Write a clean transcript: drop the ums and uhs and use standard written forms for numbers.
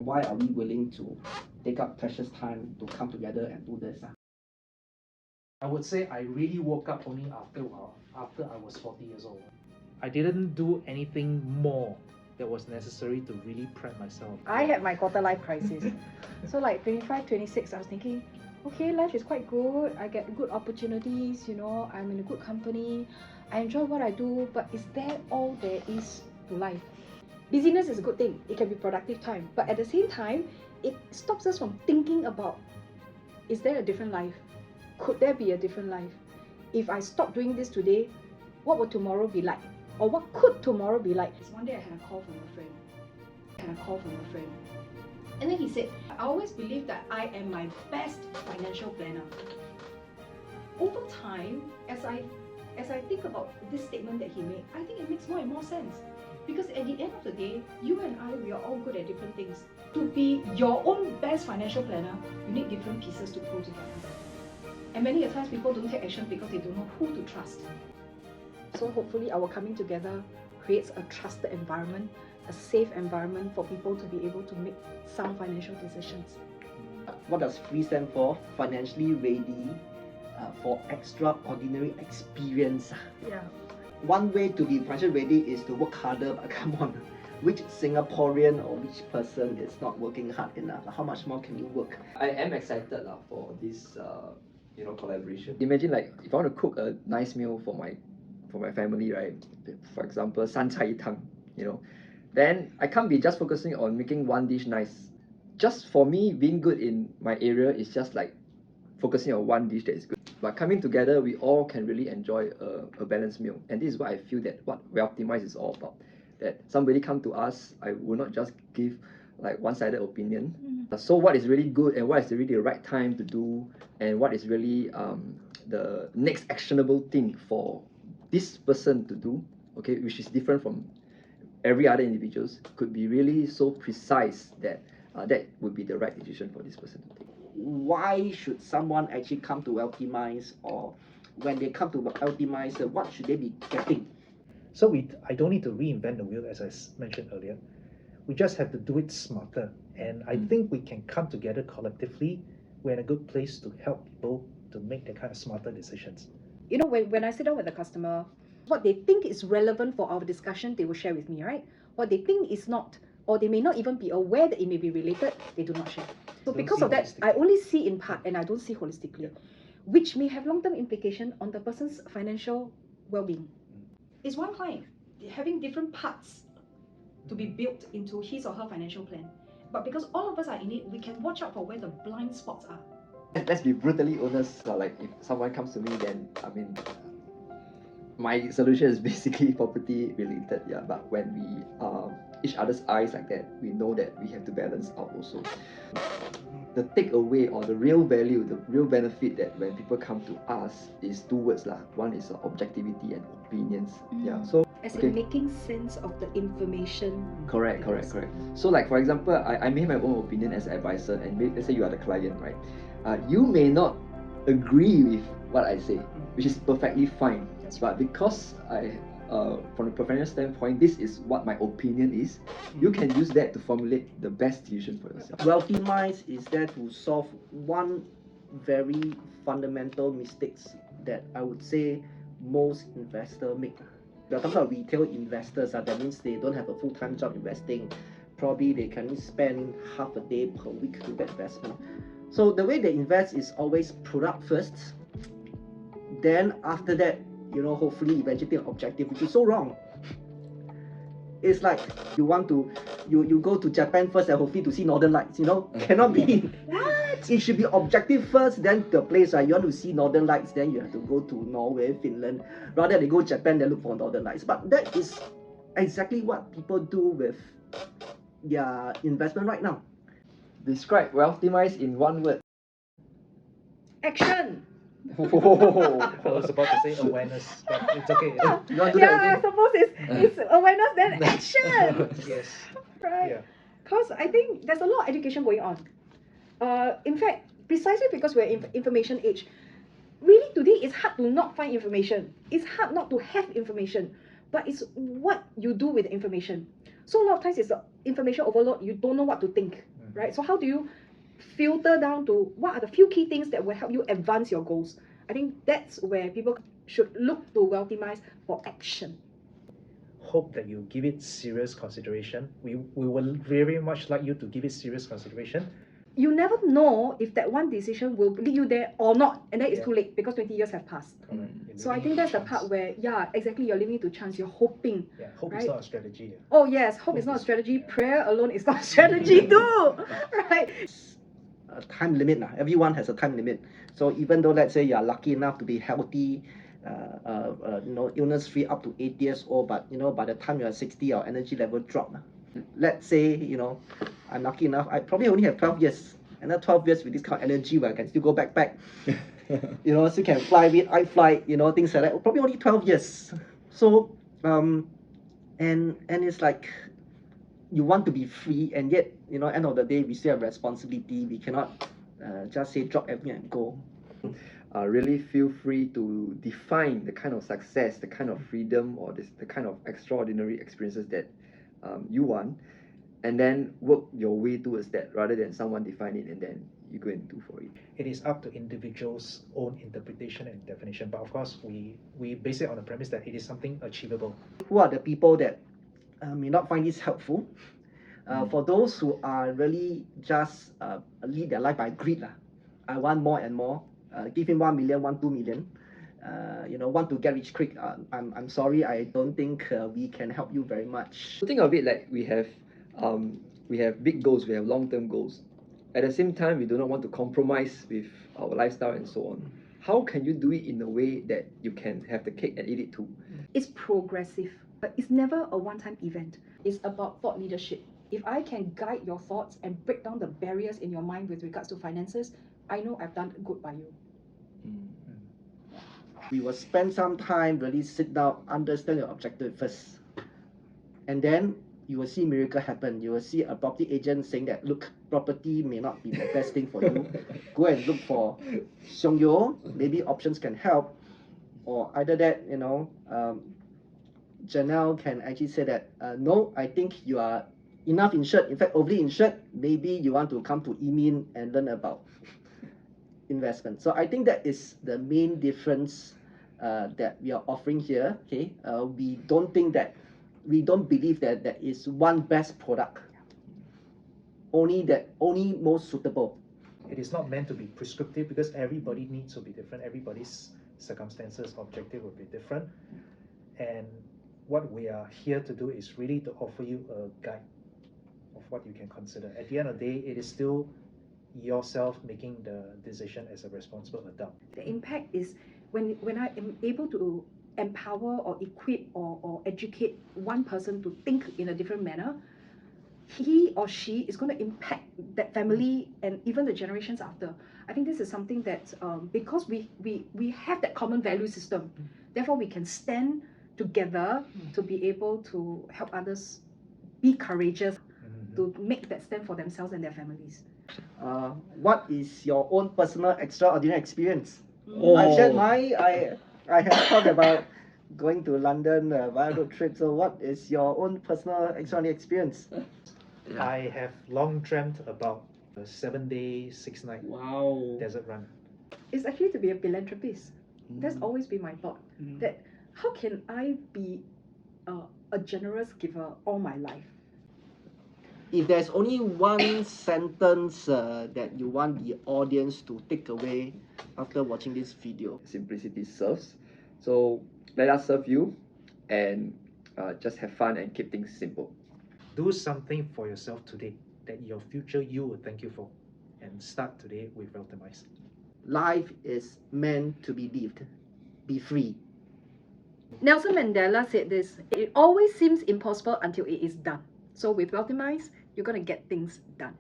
Why are we willing to take up precious time to come together and do this? I would say I really woke up only after I was 40 years old. I didn't do anything more that was necessary to really prep myself. I had my quarter life crisis. So like 25, 26, I was thinking, okay, life is quite good. I get good opportunities, I'm in a good company. I enjoy what I do, but is that all there is to life? Busyness is a good thing. It can be productive time. But at the same time, it stops us from thinking about, is there a different life? Could there be a different life? If I stop doing this today, what will tomorrow be like? Or what could tomorrow be like? One day I had a call from a friend. And then he said, I always believe that I am my best financial planner. Over time, as I think about this statement that he made, I think it makes more and more sense. Because at the end of the day, you and I, we are all good at different things. To be your own best financial planner, you need different pieces to pull together. And many a times people don't take action because they don't know who to trust. So hopefully our coming together creates a trusted environment, a safe environment for people to be able to make sound financial decisions. What does FREE stand for? Financially ready for extraordinary experience. Yeah. One way to be financially ready is to work harder, but come on, which Singaporean or which person is not working hard enough? How much more can you work? I am excited for this collaboration. Imagine like if I want to cook a nice meal for my family, right? For example, 三菜一汤, then I can't be just focusing on making one dish nice. Just for me, being good in my area is just like focusing on one dish that is good. But coming together, we all can really enjoy a balanced meal. And this is what I feel that what Wealthimize is all about. That somebody come to us, I will not just give like one-sided opinion. So what is really good and what is really the right time to do, and what is really the next actionable thing for this person to do, okay, which is different from every other individuals, could be really so precise that that would be the right decision for this person to take. Why should someone actually come to Wealthimize, or when they come to Wealthimize, what should they be getting? So I don't need to reinvent the wheel, as I mentioned earlier. We just have to do it smarter. And I think we can come together collectively. We're in a good place to help people to make the kind of smarter decisions. When I sit down with a customer, what they think is relevant for our discussion, they will share with me, right? What they think is not, or they may not even be aware that it may be related, they do not share. So because of that, I only see in part and I don't see holistically, which may have long-term implication on the person's financial well-being. It's one client having different parts to be built into his or her financial plan. But because all of us are in it, we can watch out for where the blind spots are. Let's be brutally honest, like if someone comes to me, then my solution is basically property related, yeah. But when we are each other's eyes like that, we know that we have to balance out also. The takeaway or the real value, the real benefit that when people come to us is two words lah. One is objectivity and opinions. Yeah. So as in making sense of the information. Correct. So like for example, I may have my own opinion as an advisor, and let's say you are the client, right? You may not agree with what I say, which is perfectly fine. But because from a professional standpoint, this is what my opinion is, you can use that to formulate the best decision for yourself. Wealthimize is there to solve one very fundamental mistakes that I would say most investors make. We are talking about retail investors, that means they don't have a full-time job investing. Probably they can spend half a day per week to that investment. So the way they invest is always product first, then after that, hopefully eventually an objective, which is so wrong. It's like you go to Japan first and hopefully to see northern lights, cannot be. What? It should be objective first, then the place, right? You want to see northern lights, then you have to go to Norway, Finland, rather than go Japan then look for northern lights. But that is exactly what people do with their investment right now. Describe Wealthimize in one word. Action. I was about to say awareness, but it's okay. You want to do that I again? suppose it's awareness, then action. Yes. Right. Yeah. Because I think there's a lot of education going on. In fact, precisely because we're in information age, really today it's hard to not find information. It's hard not to have information, but it's what you do with the information. So a lot of times information overload, you don't know what to think, right? So how do you filter down to what are the few key things that will help you advance your goals? I think that's where people should look to Wealthimize for action. Hope that you give it serious consideration. We will very much like you to give it serious consideration. You never know if that one decision will lead you there or not, and then it's Yeah. too late because 20 years have passed. Correct. So I think that's the part where, yeah, exactly, you're leaving it to chance. You're hoping. Yeah, hope right? is not a strategy. Yeah. Oh yes, hope is not a strategy. Prayer alone is not a strategy too, right? A time limit. Everyone has a time limit. So even though, let's say, you are lucky enough to be healthy, illness free up to 8 years old, but by the time you are 60, your energy level drop. Let's say, I'm lucky enough, I probably only have 12 years. Another 12 years with this kind of energy where I can still go backpack. Still can fly with iFlight, things like that. Probably only 12 years. So, and it's like, you want to be free, and yet, end of the day, we still have responsibility. We cannot just say drop everything and go. Really feel free to define the kind of success, the kind of freedom, or the kind of extraordinary experiences that you want, and then work your way towards that rather than someone define it and then you go and do for it. It is up to individuals' own interpretation and definition, but of course we base it on the premise that it is something achievable. Who are the people that may not find this helpful? For those who are really just lead their life by greed, I want more and more. Give him 1 million, 2 million. Want to get rich quick. I'm sorry, I don't think we can help you very much. So think of it like we have big goals, we have long-term goals. At the same time, we do not want to compromise with our lifestyle and so on. How can you do it in a way that you can have the cake and eat it too? It's progressive, but it's never a one-time event. It's about thought leadership. If I can guide your thoughts and break down the barriers in your mind with regards to finances, I know I've done good by you. We will spend some time, really sit down, understand your objective first. And then you will see miracle happen. You will see a property agent saying that, look, property may not be the best thing for you. Go and look for Xiong Yo, maybe options can help. Or either that, Janelle can actually say that, no, I think you are enough insured, in fact, overly insured. Maybe you want to come to Emin and learn about investment. So I think that is the main difference that we are offering here. Okay, we don't believe that there is one best product, only most suitable. It is not meant to be prescriptive because everybody needs to be different. Everybody's circumstances, objective will be different. And what we are here to do is really to offer you a guide of what you can consider. At the end of the day, it is still yourself making the decision as a responsible adult. The impact is when I am able to empower or equip or educate one person to think in a different manner, he or she is going to impact that family and even the generations after. I think this is something that because we have that common value system, therefore we can stand together to be able to help others be courageous, to make that stand for themselves and their families. What is your own personal extraordinary experience? I've shared mine. I have talked about going to London via road trip. So what is your own personal extraordinary experience? I have long dreamt about a 7-day, 6-night desert run. It's actually to be a philanthropist. That's always been my thought. That how can I be a generous giver all my life? If there's only one sentence that you want the audience to take away after watching this video. Simplicity serves. So let us serve you and just have fun and keep things simple. Do something for yourself today that your future you will thank you for. And start today with Wealthimize. Life is meant to be lived. Be free. Nelson Mandela said this: it always seems impossible until it is done. So with Wealthimize, you're going to get things done.